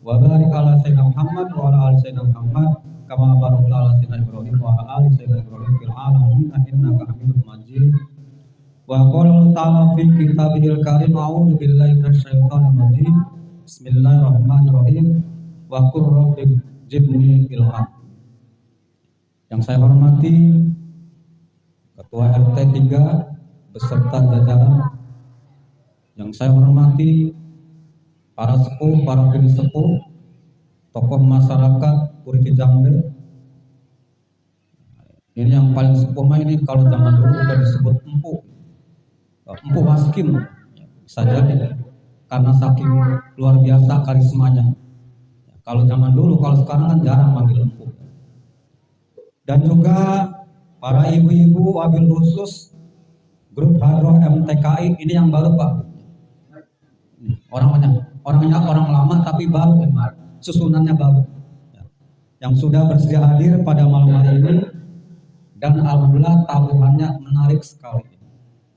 Speaker 8: wa barik ala sayyidina Muhammad wa ala ali sayyidina Muhammad kama barakta ala sayyidina Ibrahim wa ala ali sayyidina Ibrahim fil alamin innaka Hamidum Majid. Wa qala ta'ala fi kitabihil karim a'udzu billahi minasyaitonir rajim. Bismillahirrahmanirrahim. Wa qur rabbi zidni ilham. Yang saya hormati Ketua RT 3 beserta jajaran, yang saya hormati para sepuh, para bini sepuh, tokoh masyarakat Puri Jambe. Ini yang paling sepuh mah ini kalau zaman dulu udah disebut empu Waskim, bisa jadi karena saking luar biasa karismanya. Kalau zaman dulu, kalau sekarang kan jarang manggil empu. Dan juga para ibu-ibu wabil khusus grup Hadroh MTKI ini yang baru Pak. Orang lama tapi baru, susunannya baru. Yang sudah bersedia hadir pada malam hari ini dan alhamdulillah tabuhannya menarik sekali.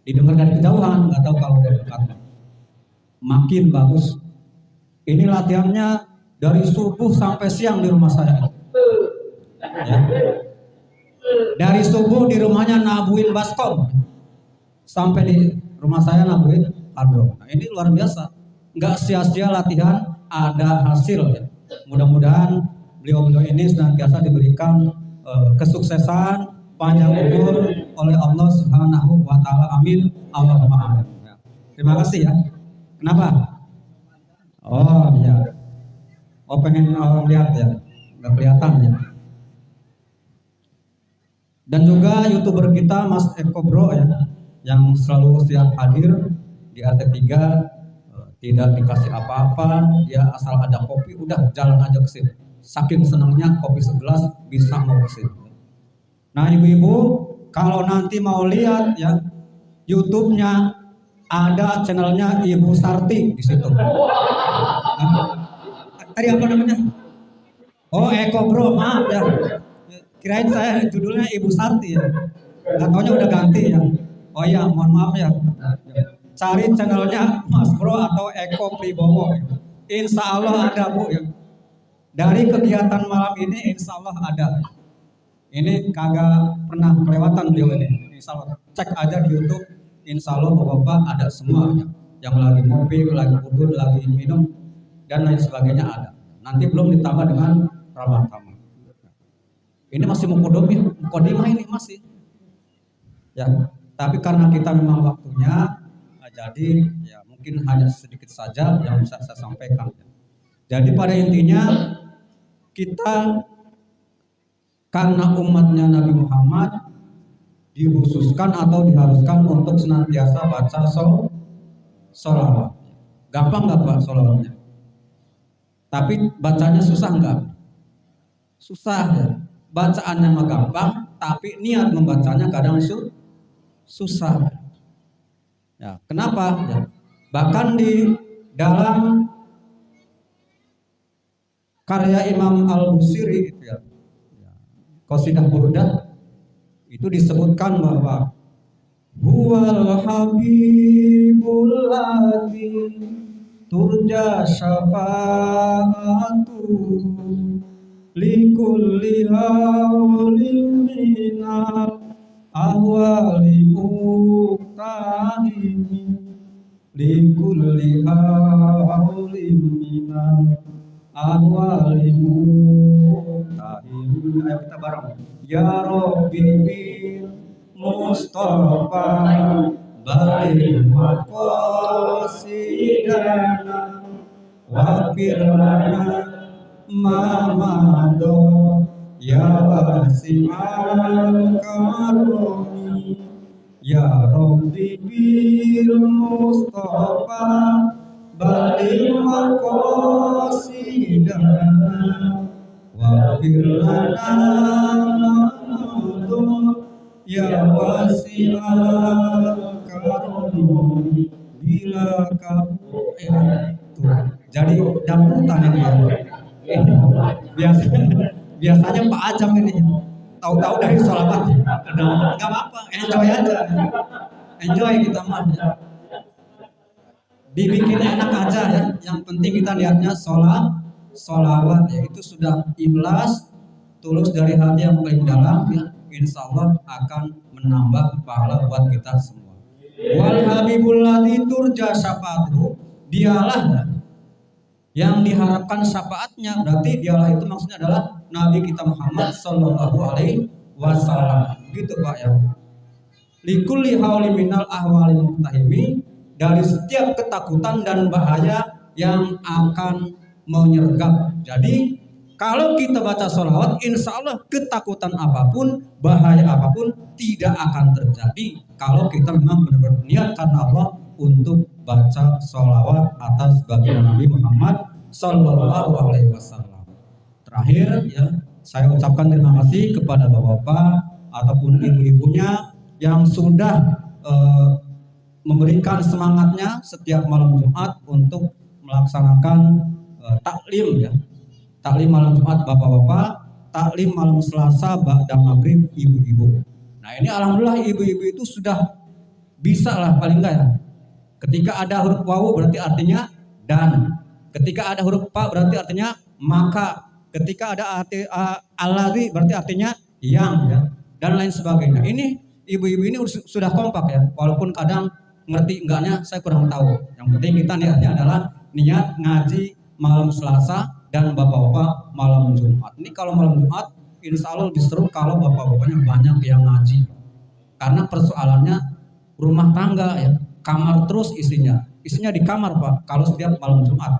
Speaker 8: Didengar dari kejauhan, nggak tahu kalau dari dekat. Makin bagus. Ini latihannya dari subuh sampai siang di rumah saya. Ya. Dari subuh di rumahnya nabuin baskom sampai di rumah saya nabuin hadroh. Nah, ini luar biasa, nggak sia-sia latihan, ada hasil ya. Mudah-mudahan beliau-beliau ini senantiasa diberikan kesuksesan, panjang umur oleh Allah Subhanahu wa Ta'ala. Amin. Allahumma amin. Ya. Terima kasih ya. Kenapa? Oh ya. Oh pengen lihat ya, nggak kelihatan ya. Dan juga YouTuber kita Mas Eko Bro ya, yang selalu siap hadir di RT 3, tidak dikasih apa-apa, dia asal ada kopi udah jalan aja ke sini. Saking senangnya kopi segelas bisa mau ke sini. Nah ibu-ibu, kalau nanti mau lihat ya YouTube-nya ada channelnya Ibu Sarti di situ. Tadi apa namanya? Oh Eko Bro, maaf ya. Kirain saya judulnya Ibu Sarti ya. Nggak taunya udah ganti ya. Oh iya, mohon maaf ya. Cari channelnya Mas Bro atau Eko Pribowo. Insya Allah ada Bu ya. Dari kegiatan malam ini insya Allah ada. Ini kagak pernah kelewatan beliau ini. Insya Allah cek aja di YouTube. Insya Allah Bapak ada semuanya. Yang lagi ngopi, lagi duduk, lagi minum dan lain sebagainya ada. Nanti belum ditambah dengan ramah tamah. Ini masih mukodimah ini masih. Ya, tapi karena kita memang waktunya, jadi ya mungkin hanya sedikit saja yang bisa saya sampaikan. Jadi pada intinya kita karena umatnya Nabi Muhammad,
Speaker 9: dikhususkan atau diharuskan untuk senantiasa baca sholawat. Gampang nggak Pak sholawatnya? Tapi bacanya susah nggak? Susah ya. Bacaannya mah gampang, tapi niat membacanya kadang susah. Ya, kenapa? Ya. Bahkan di dalam karya Imam Al-Busiri gitu ya, Qasidah Burdah itu disebutkan bahwa huwal habibul ladzi turja syafa'atu likulli haulin minal ahwali muqtahimi likulli haulin minal ahwali muqtahimi. Ayo kita bareng. Ya Rabbi bil Mustafa balik maqasidana wafir lana mamado ya wasi'al karomi ya Rabbi bil Mustafa balik maqasidana wafir lana mamado ya wasi'al karomi bila kamu jadi damputan ini ya. Biasanya Pak Ajam ini tahu-tahu dari sholawat. Nggak apa-apa, enjoy aja. Enjoy kita mah. Dibikin enak aja ya. Yang penting kita lihatnya sholawat ya, itu sudah ikhlas, tulus dari hati yang paling dalam ya. Insya Allah akan menambah pahala buat kita semua. Wal habibul ladzi turja syafaatuhu, dialah yang diharapkan syafaatnya, berarti dialah itu maksudnya adalah Nabi kita Muhammad Sallallahu Alaihi Wasallam, gitu Pak ya. Likulli hauli minal ahwali muqtahimi, dari setiap ketakutan dan bahaya yang akan menyergap. Jadi kalau kita baca sholawat, insya Allah ketakutan apapun, bahaya apapun tidak akan terjadi kalau kita memang benar-benar niat karena Allah untuk baca sholawat atas baginda Nabi Muhammad Sallallahu Alaihi Wasallam. Terakhir ya, saya ucapkan terima kasih kepada bapak-bapak ataupun ibu-ibunya yang sudah memberikan semangatnya setiap malam Jumat untuk melaksanakan taklim ya. Taklim malam Jumat bapak-bapak, taklim malam Selasa dan maghrib ibu-ibu. Nah ini alhamdulillah ibu-ibu itu sudah bisa lah paling enggak ya. Ketika ada huruf wawu berarti artinya dan. Ketika ada huruf pa berarti artinya maka. Ketika ada alladzi berarti artinya yang ya. Dan lain sebagainya. Ini ibu-ibu ini sudah kompak ya. Walaupun kadang ngerti enggaknya saya kurang tahu. Yang penting kita niatnya adalah niat ngaji malam Selasa dan bapak-bapak malam Jumat. Ini kalau malam Jumat insya Allah lebih seru kalau bapak-bapaknya banyak yang ngaji. Karena persoalannya rumah tangga ya, kamar terus isinya di kamar Pak. Kalau setiap malam Jumat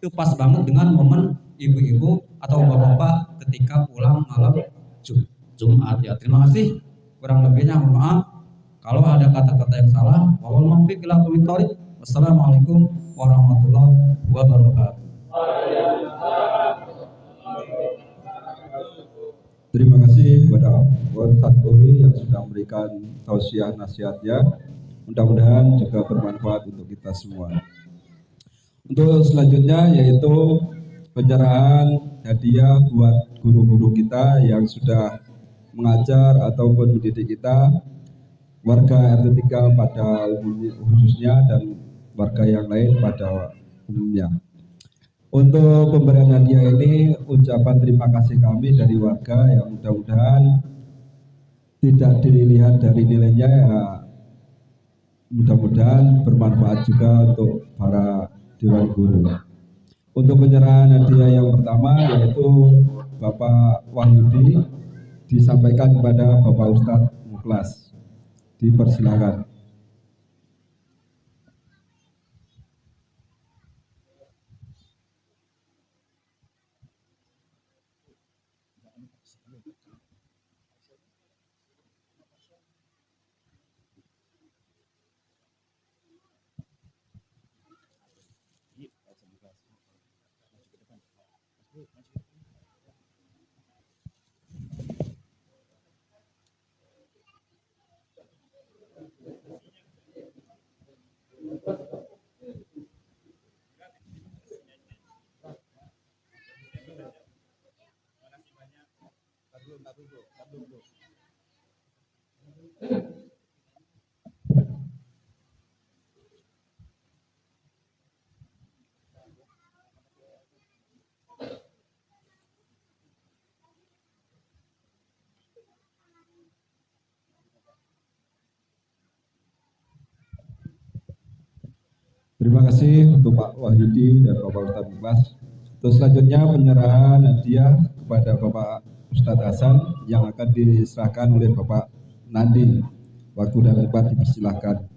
Speaker 9: itu pas banget dengan momen ibu-ibu atau bapak-bapak ketika pulang malam Jumat ya. Terima kasih. Kurang lebihnya mohon maaf kalau ada kata-kata yang salah. Wassalamualaikum warahmatullahi wabarakatuh.
Speaker 5: Terima kasih kepada Ustaz Tori yang sudah memberikan tausiah nasihatnya. Mudah-mudahan juga bermanfaat untuk kita semua. Untuk selanjutnya yaitu penyerahan hadiah buat guru-guru kita yang sudah mengajar ataupun mendidik kita, warga RT 3 pada khususnya dan warga yang lain pada umumnya. Untuk pemberian hadiah ini ucapan terima kasih kami dari warga yang mudah-mudahan tidak dilihat dari nilainya ya, mudah-mudahan bermanfaat juga untuk para dewan guru. Untuk penyerahan hadiah yang pertama yaitu Bapak Wahyudi disampaikan kepada Bapak Ustadz Mukhlas. Dipersilakan. Terima kasih untuk Pak Wahyudi dan Bapak Ustadz Ikhlas. Terus selanjutnya penyerahan hadiah kepada Bapak Ustadz Hasan yang akan diserahkan oleh Bapak Nandi. Waktu dan tempat dipersilahkan.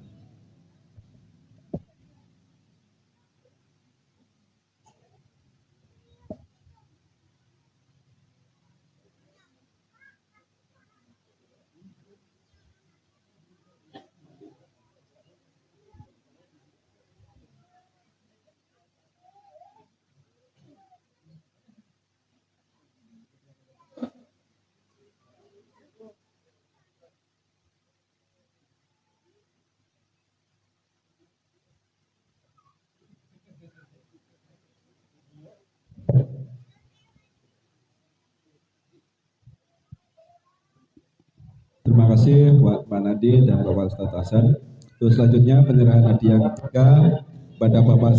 Speaker 5: Terima kasih buat Pak Nadi dan Bapak Ustadz Hasan. Terus selanjutnya penyerahan hadiah ketiga pada Bapak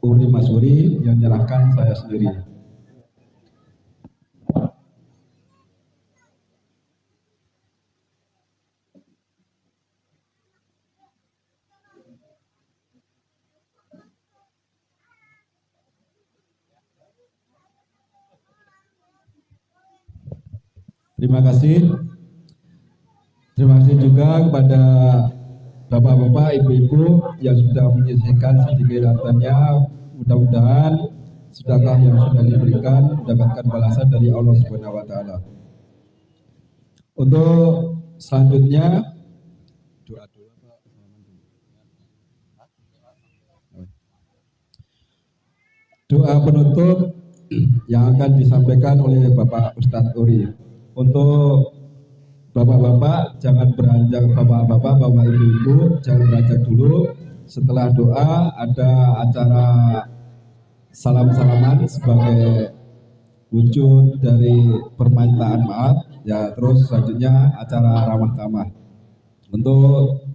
Speaker 5: Uri Masuri yang menyerahkan saya sendiri. Terima kasih. Terima kasih juga kepada Bapak-bapak, Ibu-ibu yang sudah menyisihkan sedikit hartanya. Mudah-mudahan sedekah yang sudah diberikan mendapatkan balasan dari Allah Subhanahu wa taala. Untuk selanjutnya doa penutup yang akan disampaikan oleh Bapak Ustadz Uri. Untuk Bapak-bapak jangan beranjak, bapak-bapak, bapak ibu-ibu jangan beranjak dulu. Setelah doa ada acara salam-salaman sebagai wujud dari permintaan maaf. Ya, terus selanjutnya acara ramah tamah. Untuk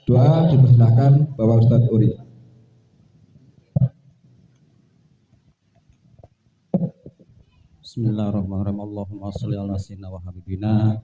Speaker 5: doa dipersilakan Bapak Ustadz Uri.
Speaker 9: Bismillahirrahmanirrahim. Allahumma sholli ala sayyidina wa habibina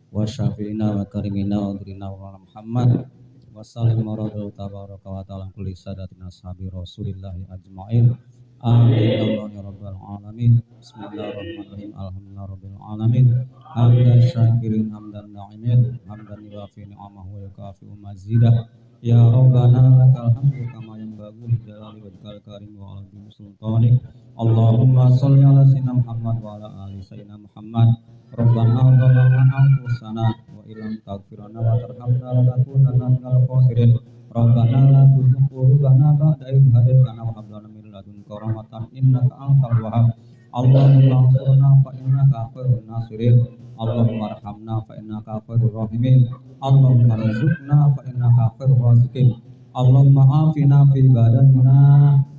Speaker 9: wa syafi'ina wa karimina wa udrina wa Muhammad wa sallim maradul tabaraka wa ta'ala kulli sadatina ashabi rasulillahi ajma'in. Amin ya rabbal alamin. Bismillahirrahmanirrahim. Alhamdulillah rabbil alamin. Hamdan syakirin hamdan na'imin hamdan yuwafi ni'amahu wa yukafi'u mazidah. Ya Rabbana lakal hamdu kama yanbaghi li jalali wajhikal karim wa 'azimi sultanik. Allahumma sholli ala sayyidina Muhammad wa ala ali sayyidina Muhammad. Rabbana zalamna anfusana wa illam taghfir lana wa tarhamna lanakunanna minal khasirin. Rabbana la tuzigh qulubana ba'da idh hadaytana wa hab lana min ladunka rahmatan innaka antal wahhab. Allahumma ansurna fa innaka khairun nasirin. Allahumma arhamna fa innaka khairur rahimin. Allahumma rizqna fa innaka khairur raziqin. Allahumma afina fi badanina,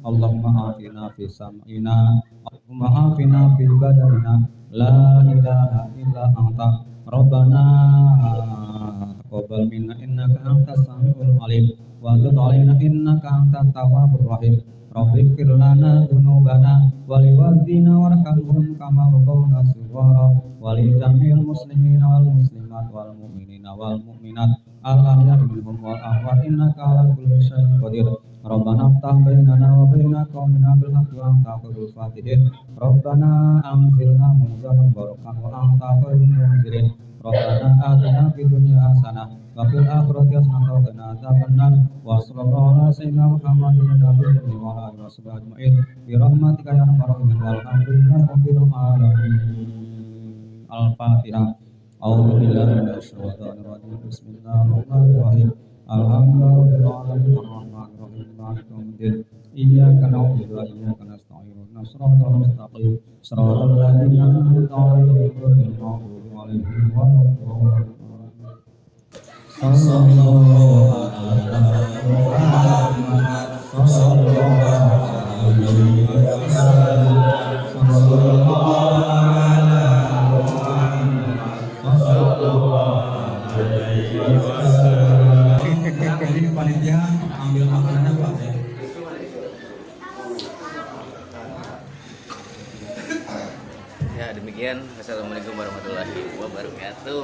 Speaker 9: Allahumma afina fi sam'ina, Allahumma afina fi badanina. La ilaha illa anta Rabbana taqabbal minna innaka antas samiul alim wa tub alaina innaka antat tawwabur rahim. Rabbighfir lana dzunubana wa liwalidina warhamhum kama rabbawna shighara wa li jamil muslimina wal muslimat wal mu'minina wal mu'minat al ahya'i minhum wal amwat innaka ala kulli syai'in qadir. Rabbana aftah bainana wa baina qaumina bil haqqi wa anta khairul fatihin. Rabbana anzilna munzalan barakan wa anta khairul munzilin. Rabbana atina fid dunya hasanah wa fil akhirati hasanah wa qina adzabannar. Wa sallallahu ala sayyidina Muhammadin nabiyyi wa ala alihi washabihi ajmain bi rahmatika ya arhamar rahimin walhamdulillahi rabbil alamin. Al-Fatihah. A'udzu billahi minasy syaithanir rajim. Bismillahirrahmanirrahim. Alhamdulillahirabbil alamin arrahmanir rahim maliki yaumiddin. Iyyaka na'budu wa iyyaka nasta'in. Shiratal mustaqim. Shiratal ladzina an'amta 'alaihim ghairil maghdubi 'alaihim waladdallin. Sallallahu alaihi wa sallam.
Speaker 10: Ya demikian, wassalamualaikum warahmatullahi wabarakatuh.